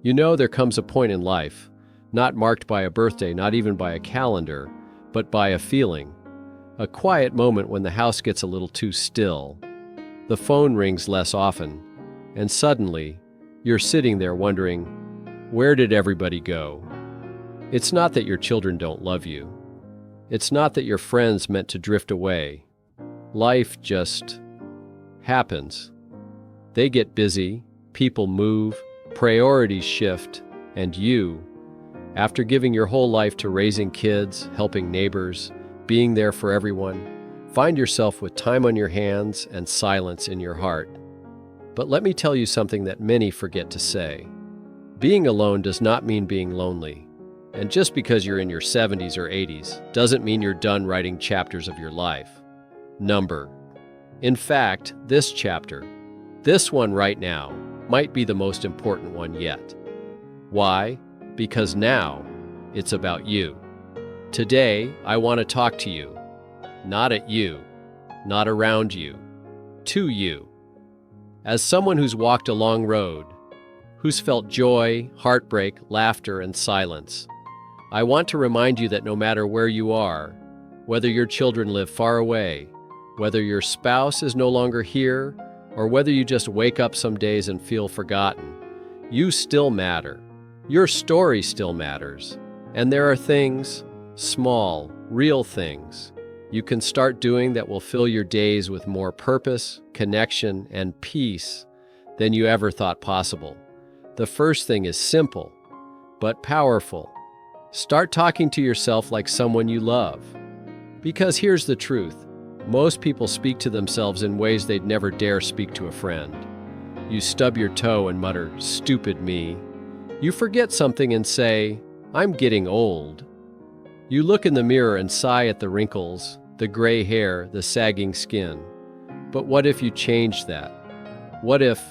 You know there comes a point in life, not marked by a birthday, not even by a calendar, but by a feeling. A quiet moment when the house gets a little too still. The phone rings less often, and suddenly, you're sitting there wondering, where did everybody go? It's not that your children don't love you. It's not that your friends meant to drift away. Life just happens. They get busy, people move, priorities shift, and you, after giving your whole life to raising kids, helping neighbors, being there for everyone, find yourself with time on your hands and silence in your heart. But let me tell you something that many forget to say. Being alone does not mean being lonely. And just because you're in your 70s or 80s doesn't mean you're done writing chapters of your life. In fact, this chapter, this one right now, might be the most important one yet. Why? Because now, it's about you. Today, I want to talk to you. Not at you, not around you, to you. As someone who's walked a long road, who's felt joy, heartbreak, laughter, and silence, I want to remind you that no matter where you are, whether your children live far away, whether your spouse is no longer here, or whether you just wake up some days and feel forgotten, you still matter. Your story still matters. And there are things, small, real things, you can start doing that will fill your days with more purpose, connection, and peace than you ever thought possible. The first thing is simple, but powerful. Start talking to yourself like someone you love. Because here's the truth. Most people speak to themselves in ways they'd never dare speak to a friend. You stub your toe and mutter, "Stupid me." You forget something and say, "I'm getting old." You look in the mirror and sigh at the wrinkles, the gray hair, the sagging skin. But what if you changed that? What if,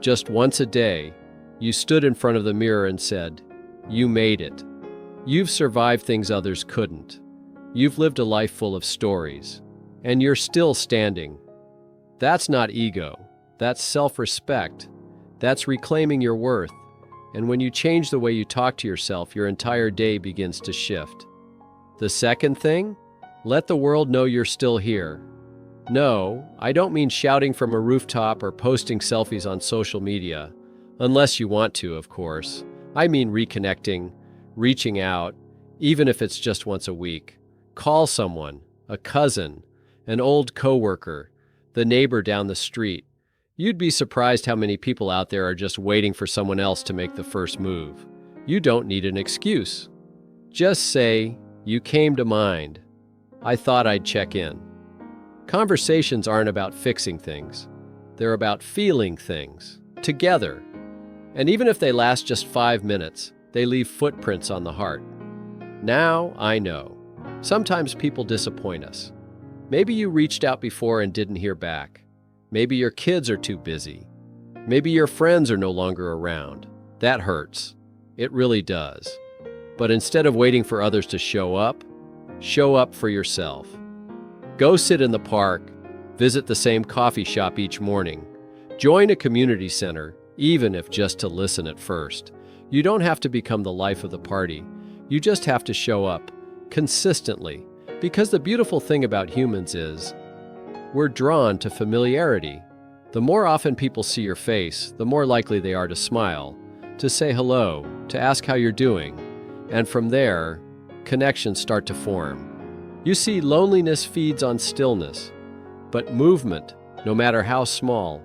just once a day, you stood in front of the mirror and said, "You made it. You've survived things others couldn't. You've lived a life full of stories. And you're still standing." That's not ego. That's self-respect. That's reclaiming your worth. And when you change the way you talk to yourself, your entire day begins to shift. The second thing? Let the world know you're still here. No, I don't mean shouting from a rooftop or posting selfies on social media. Unless you want to, of course. I mean reconnecting, reaching out, even if it's just once a week. Call someone, a cousin, an old coworker, the neighbor down the street. You'd be surprised how many people out there are just waiting for someone else to make the first move. You don't need an excuse. Just say, "You came to mind. I thought I'd check in." Conversations aren't about fixing things. They're about feeling things, together. And even if they last just 5 minutes, they leave footprints on the heart. Now, I know. Sometimes people disappoint us. Maybe you reached out before and didn't hear back. Maybe your kids are too busy. Maybe your friends are no longer around. That hurts. It really does. But instead of waiting for others to show up for yourself. Go sit in the park, visit the same coffee shop each morning, join a community center, even if just to listen at first. You don't have to become the life of the party. You just have to show up consistently. Because the beautiful thing about humans is, we're drawn to familiarity. The more often people see your face, the more likely they are to smile, to say hello, to ask how you're doing. And from there, connections start to form. You see, loneliness feeds on stillness, but movement, no matter how small,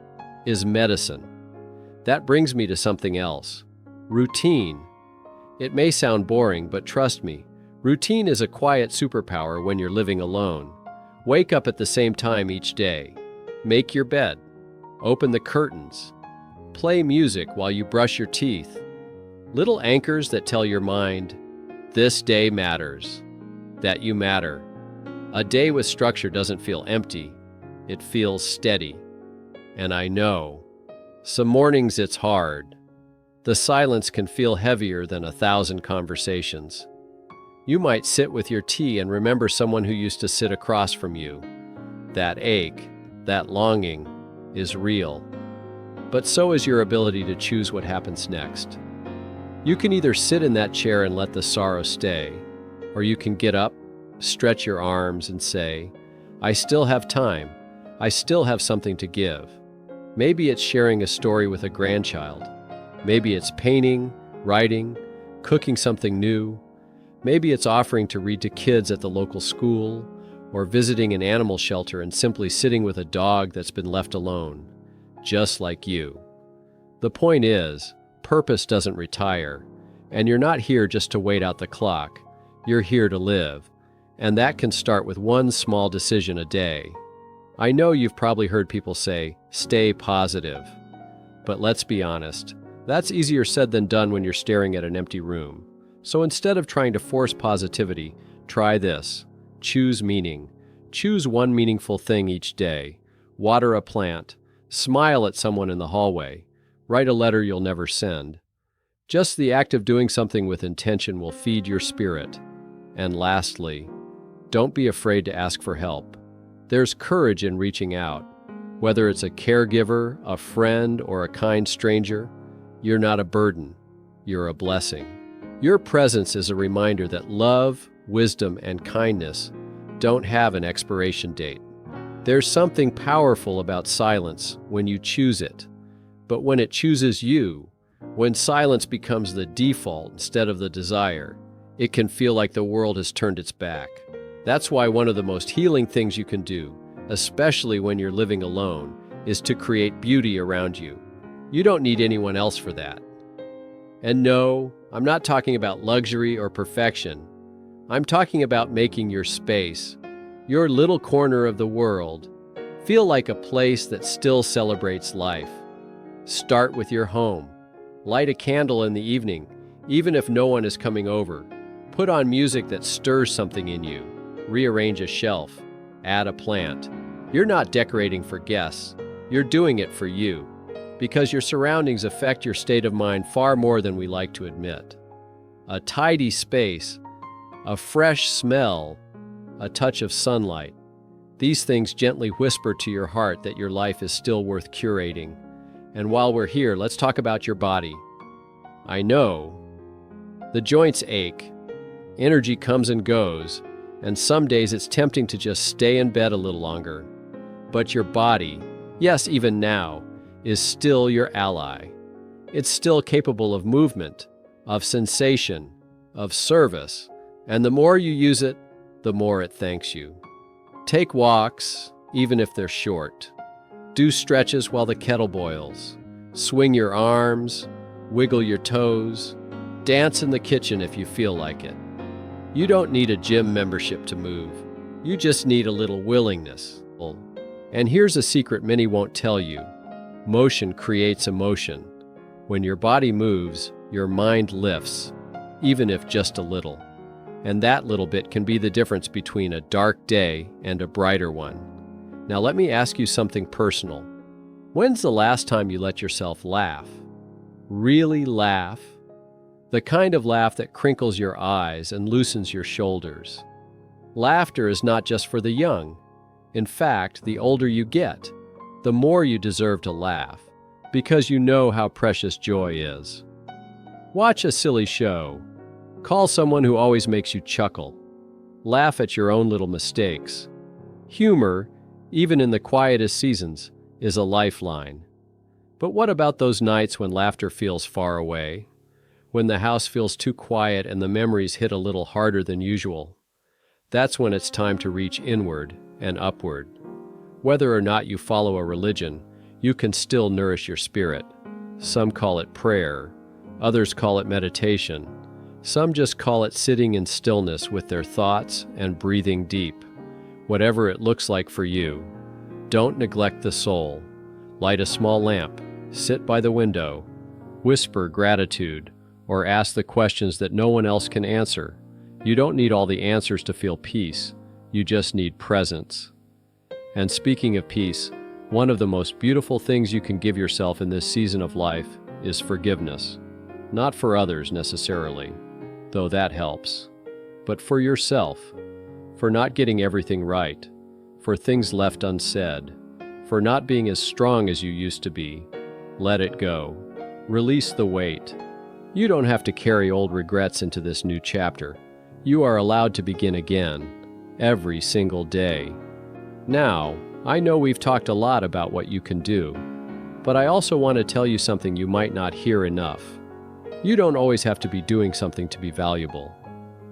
is medicine. That brings me to something else. Routine. It may sound boring, but trust me, routine is a quiet superpower when you're living alone. Wake up at the same time each day. Make your bed. Open the curtains. Play music while you brush your teeth. Little anchors that tell your mind, this day matters, that you matter. A day with structure doesn't feel empty. It feels steady. And I know, some mornings it's hard. The silence can feel heavier than 1,000 conversations. You might sit with your tea and remember someone who used to sit across from you. That ache, that longing, is real. But so is your ability to choose what happens next. You can either sit in that chair and let the sorrow stay, or you can get up, stretch your arms, and say, I still have time. I still have something to give. Maybe it's sharing a story with a grandchild. Maybe it's painting, writing, cooking something new. Maybe it's offering to read to kids at the local school, or visiting an animal shelter and simply sitting with a dog that's been left alone, just like you. The point is, purpose doesn't retire, and you're not here just to wait out the clock. You're here to live, and that can start with one small decision a day. I know you've probably heard people say, stay positive. But let's be honest, that's easier said than done when you're staring at an empty room. So instead of trying to force positivity, try this. Choose meaning. Choose one meaningful thing each day. Water a plant. Smile at someone in the hallway. Write a letter you'll never send. Just the act of doing something with intention will feed your spirit. And lastly, don't be afraid to ask for help. There's courage in reaching out. Whether it's a caregiver, a friend, or a kind stranger, you're not a burden. You're a blessing. Your presence is a reminder that love, wisdom, and kindness don't have an expiration date. There's something powerful about silence when you choose it. But when it chooses you, when silence becomes the default instead of the desire, it can feel like the world has turned its back. That's why one of the most healing things you can do, especially when you're living alone, is to create beauty around you. You don't need anyone else for that. And no, I'm not talking about luxury or perfection. I'm talking about making your space, your little corner of the world, feel like a place that still celebrates life. Start with your home. Light a candle in the evening, even if no one is coming over. Put on music that stirs something in you. Rearrange a shelf. Add a plant. You're not decorating for guests. You're doing it for you, because your surroundings affect your state of mind far more than we like to admit. A tidy space, a fresh smell, a touch of sunlight. These things gently whisper to your heart that your life is still worth curating. And while we're here, let's talk about your body. I know the joints ache, energy comes and goes, and some days it's tempting to just stay in bed a little longer. But your body, yes, even now, is still your ally. It's still capable of movement, of sensation, of service, and the more you use it, the more it thanks you. Take walks, even if they're short. Do stretches while the kettle boils. Swing your arms, wiggle your toes, dance in the kitchen if you feel like it. You don't need a gym membership to move. You just need a little willingness. And here's a secret many won't tell you. Motion creates emotion. When your body moves, your mind lifts, even if just a little. And that little bit can be the difference between a dark day and a brighter one. Now let me ask you something personal. When's the last time you let yourself laugh? Really laugh? The kind of laugh that crinkles your eyes and loosens your shoulders. Laughter is not just for the young. In fact, the older you get, the more you deserve to laugh, because you know how precious joy is. Watch a silly show. Call someone who always makes you chuckle. Laugh at your own little mistakes. Humor, even in the quietest seasons, is a lifeline. But what about those nights when laughter feels far away? When the house feels too quiet and the memories hit a little harder than usual? That's when it's time to reach inward and upward. Whether or not you follow a religion, you can still nourish your spirit. Some call it prayer, others call it meditation. Some just call it sitting in stillness with their thoughts and breathing deep. Whatever it looks like for you, don't neglect the soul. Light a small lamp, sit by the window, whisper gratitude, or ask the questions that no one else can answer. You don't need all the answers to feel peace. You just need presence. And speaking of peace, one of the most beautiful things you can give yourself in this season of life is forgiveness. Not for others necessarily, though that helps, but for yourself, for not getting everything right, for things left unsaid, for not being as strong as you used to be. Let it go. Release the weight. You don't have to carry old regrets into this new chapter. You are allowed to begin again, every single day. Now, I know we've talked a lot about what you can do, but I also want to tell you something you might not hear enough. You don't always have to be doing something to be valuable.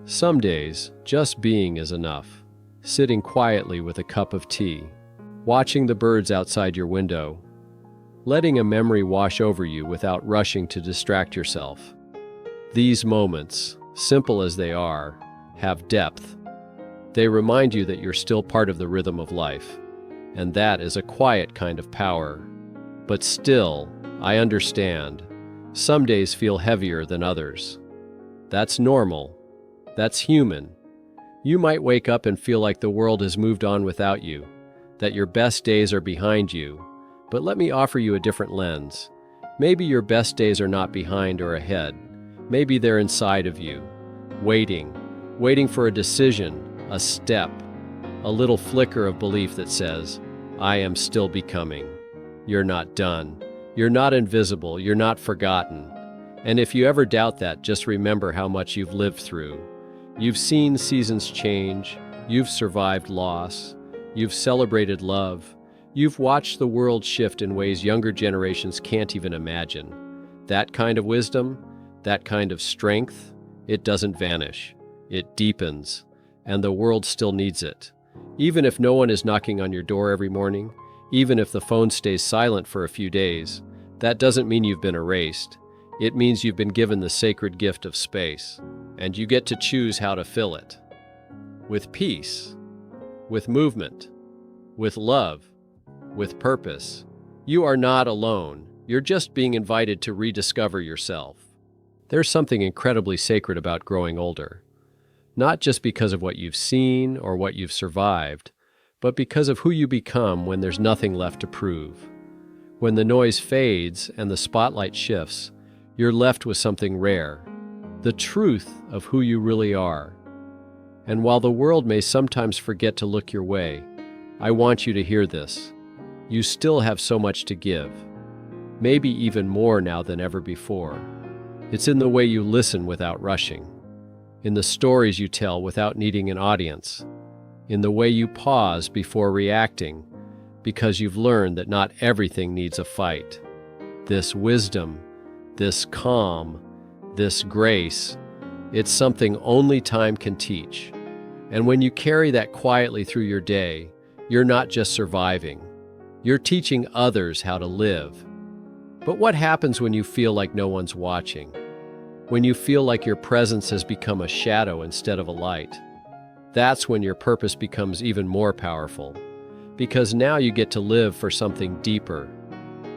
Some days, just being is enough. Sitting quietly with a cup of tea, watching the birds outside your window, letting a memory wash over you without rushing to distract yourself. These moments, simple as they are, have depth. They remind you that you're still part of the rhythm of life, and that is a quiet kind of power. But still, I understand. Some days feel heavier than others. That's normal. That's human. You might wake up and feel like the world has moved on without you, that your best days are behind you. But let me offer you a different lens. Maybe your best days are not behind or ahead. Maybe they're inside of you, waiting for a decision, a step, a little flicker of belief that says, I am still becoming. You're not done. You're not invisible. You're not forgotten. And if you ever doubt that, just remember how much you've lived through. You've seen seasons change. You've survived loss. You've celebrated love. You've watched the world shift in ways younger generations can't even imagine. That kind of wisdom, that kind of strength, it doesn't vanish. It deepens, and the world still needs it. Even if no one is knocking on your door every morning, even if the phone stays silent for a few days, that doesn't mean you've been erased. It means you've been given the sacred gift of space, and you get to choose how to fill it. With peace, with movement, with love, with purpose. You are not alone. You're just being invited to rediscover yourself. There's something incredibly sacred about growing older. Not just because of what you've seen or what you've survived, but because of who you become when there's nothing left to prove. When the noise fades and the spotlight shifts, you're left with something rare, the truth of who you really are. And while the world may sometimes forget to look your way, I want you to hear this. You still have so much to give, maybe even more now than ever before. It's in the way you listen without rushing, in the stories you tell without needing an audience, in the way you pause before reacting, because you've learned that not everything needs a fight. This wisdom, this calm, this grace, it's something only time can teach. And when you carry that quietly through your day, you're not just surviving. You're teaching others how to live. But what happens when you feel like no one's watching? When you feel like your presence has become a shadow instead of a light? That's when your purpose becomes even more powerful. Because now you get to live for something deeper.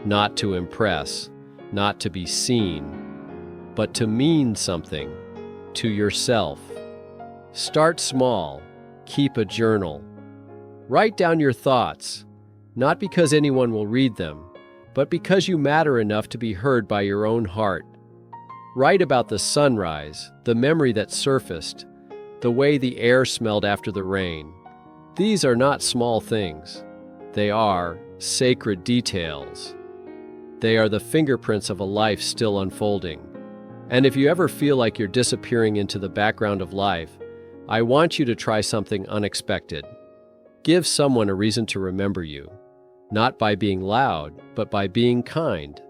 Not to impress, not to be seen, but to mean something to yourself. Start small. Keep a journal. Write down your thoughts, not because anyone will read them, but because you matter enough to be heard by your own heart. Write about the sunrise, the memory that surfaced, the way the air smelled after the rain. These are not small things. They are sacred details. They are the fingerprints of a life still unfolding. And if you ever feel like you're disappearing into the background of life, I want you to try something unexpected. Give someone a reason to remember you, not by being loud, but by being kind.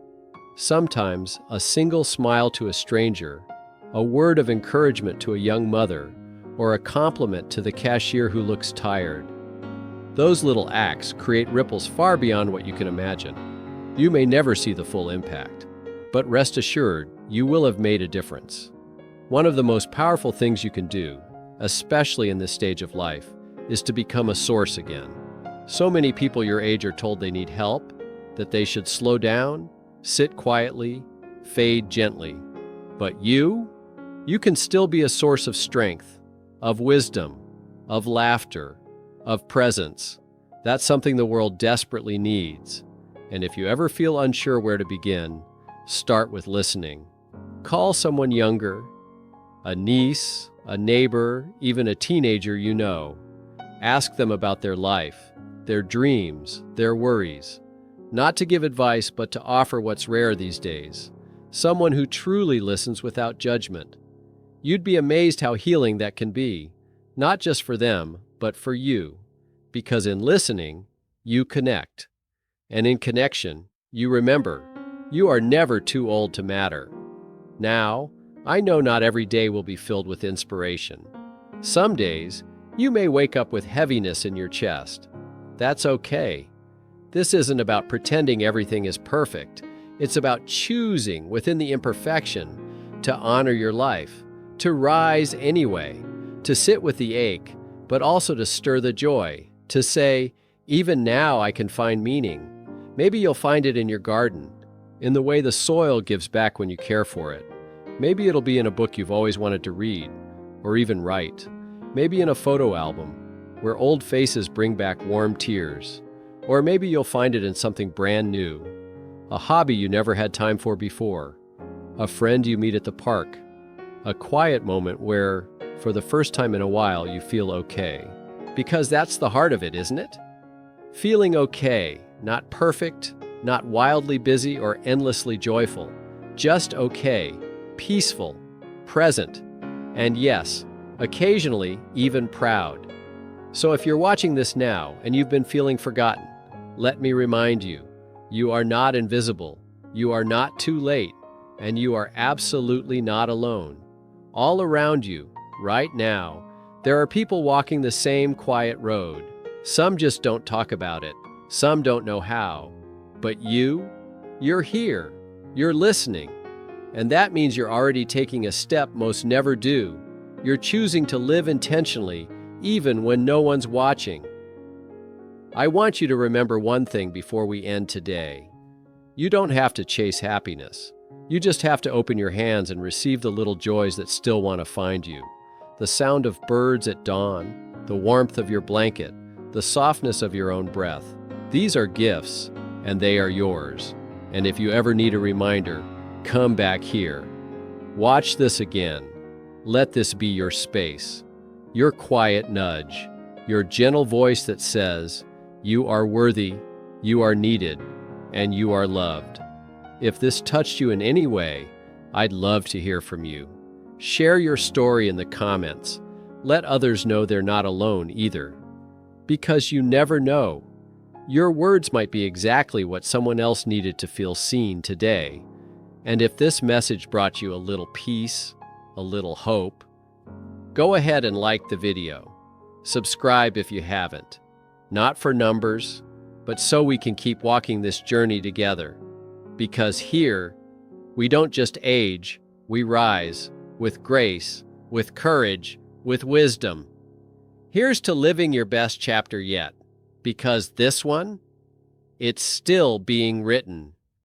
Sometimes a single smile to a stranger, a word of encouragement to a young mother, or a compliment to the cashier who looks tired. Those little acts create ripples far beyond what you can imagine. You may never see the full impact, but rest assured, you will have made a difference. One of the most powerful things you can do, especially in this stage of life, is to become a source again. So many people your age are told they need help, that they should slow down, sit quietly, fade gently. But you can still be a source of strength, of wisdom, of laughter, of presence. That's something the world desperately needs. And if you ever feel unsure where to begin, start with listening. Call someone younger, a niece, a neighbor, even a teenager you know. Ask them about their life, their dreams, their worries. Not to give advice, but to offer what's rare these days, someone who truly listens without judgment. You'd be amazed how healing that can be, not just for them, but for you. Because in listening, you connect. And in connection, you remember, you are never too old to matter. Now, I know not every day will be filled with inspiration. Some days, you may wake up with heaviness in your chest. That's okay. This isn't about pretending everything is perfect. It's about choosing within the imperfection to honor your life, to rise anyway, to sit with the ache, but also to stir the joy, to say, even now I can find meaning. Maybe you'll find it in your garden, in the way the soil gives back when you care for it. Maybe it'll be in a book you've always wanted to read, or even write. Maybe in a photo album, where old faces bring back warm tears. Or maybe you'll find it in something brand new, a hobby you never had time for before, a friend you meet at the park, a quiet moment where, for the first time in a while, you feel okay. Because that's the heart of it, isn't it? Feeling okay, not perfect, not wildly busy or endlessly joyful, just okay, peaceful, present, and yes, occasionally even proud. So if you're watching this now and you've been feeling forgotten, let me remind you, you are not invisible, you are not too late, and you are absolutely not alone. All around you, right now, there are people walking the same quiet road. Some just don't talk about it, some don't know how. But you're here, you're listening, and that means you're already taking a step most never do. You're choosing to live intentionally, even when no one's watching. I want you to remember one thing before we end today. You don't have to chase happiness. You just have to open your hands and receive the little joys that still want to find you. The sound of birds at dawn, the warmth of your blanket, the softness of your own breath. These are gifts, and they are yours. And if you ever need a reminder, come back here. Watch this again. Let this be your space, your quiet nudge, your gentle voice that says, you are worthy, you are needed, and you are loved. If this touched you in any way, I'd love to hear from you. Share your story in the comments. Let others know they're not alone either. Because you never know. Your words might be exactly what someone else needed to feel seen today. And if this message brought you a little peace, a little hope, go ahead and like the video. Subscribe if you haven't. Not for numbers, but so we can keep walking this journey together. Because here, we don't just age, we rise, with grace, with courage, with wisdom. Here's to living your best chapter yet, because this one, it's still being written.